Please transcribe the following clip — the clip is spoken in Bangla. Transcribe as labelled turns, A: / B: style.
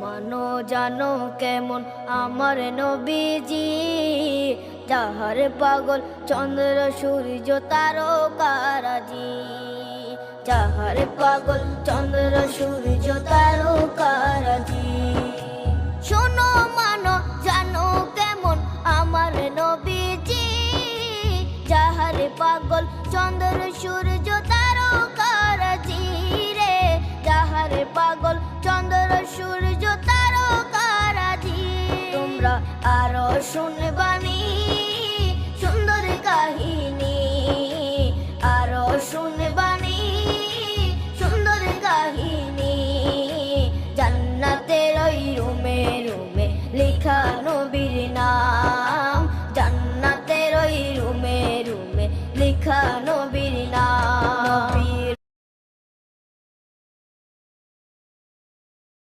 A: মানো জানো কেমন আমার নবীজি, যাহার পাগল চন্দ্র সূর্য তারকারাজি, যাহার পাগল চন্দ্র সূর্য তারকারাজি। শোনো মানো জানো কেমন আমার নবীজি, যাহার পাগল চন্দ্র সূর্য তারকারাজি রে, যাহার পাগল চন্দ্র সূর্য তারকারাজি। তোমরা আরো শুনে